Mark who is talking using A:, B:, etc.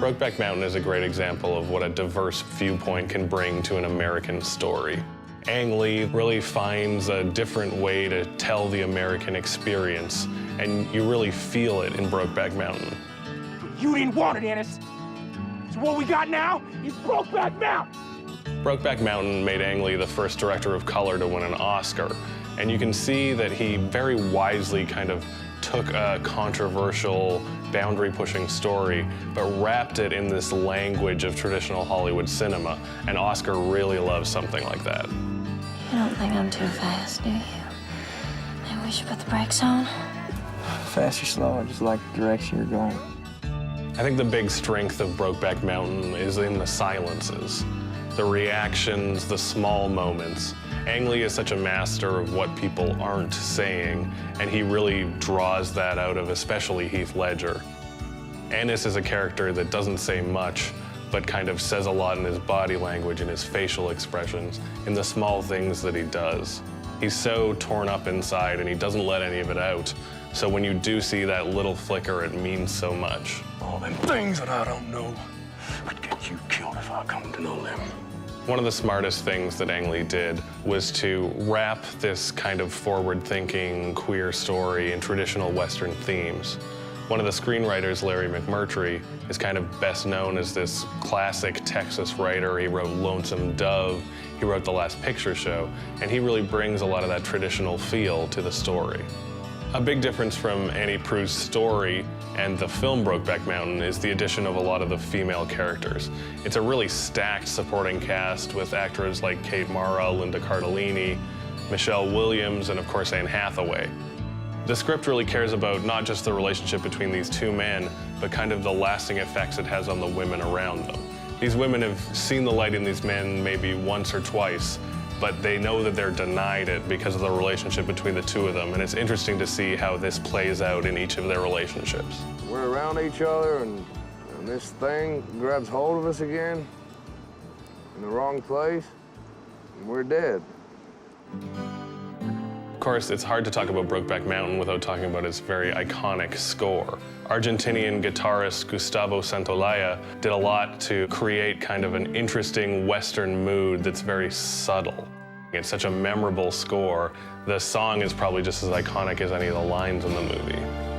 A: Brokeback Mountain is a great example of what a diverse viewpoint can bring to an American story. Ang Lee really finds a different way to tell the American experience, and you really feel it in Brokeback Mountain.
B: You didn't want it, Ennis. So what we got now is Brokeback Mountain.
A: Brokeback Mountain made Ang Lee the first director of color to win an Oscar, and you can see that he very wisely kind of took a controversial, boundary-pushing story, but wrapped it in this language of traditional Hollywood cinema, and Oscar really loves something like that.
C: You don't think I'm too fast, do you? Maybe we should put the brakes on?
D: Fast or slow, I just like the direction you're going.
A: I think the big strength of Brokeback Mountain is in the silences, the reactions, the small moments. Ang Lee is such a master of what people aren't saying, and he really draws that out of especially Heath Ledger. Ennis is a character that doesn't say much, but kind of says a lot in his body language and his facial expressions, in the small things that he does. He's so torn up inside, and he doesn't let any of it out. So when you do see that little flicker, it means so much.
E: All them things that I don't know would get you killed if I come to know them.
A: One of the smartest things that Ang Lee did was to wrap this kind of forward-thinking queer story in traditional Western themes. One of the screenwriters, Larry McMurtry, is kind of best known as this classic Texas writer. He wrote Lonesome Dove, he wrote The Last Picture Show, and he really brings a lot of that traditional feel to the story. A big difference from Annie Proulx's story and the film Brokeback Mountain is the addition of a lot of the female characters. It's a really stacked supporting cast with actors like Kate Mara, Linda Cardellini, Michelle Williams, and of course Anne Hathaway. The script really cares about not just the relationship between these two men, but kind of the lasting effects it has on the women around them. These women have seen the light in these men maybe once or twice, but they know that they're denied it because of the relationship between the two of them, and it's interesting to see how this plays out in each of their relationships.
F: We're around each other, and this thing grabs hold of us again in the wrong place, and we're dead.
A: Of course, it's hard to talk about Brokeback Mountain without talking about its very iconic score. Argentinian guitarist Gustavo Santaolalla did a lot to create kind of an interesting Western mood that's very subtle. It's such a memorable score. The song is probably just as iconic as any of the lines in the movie.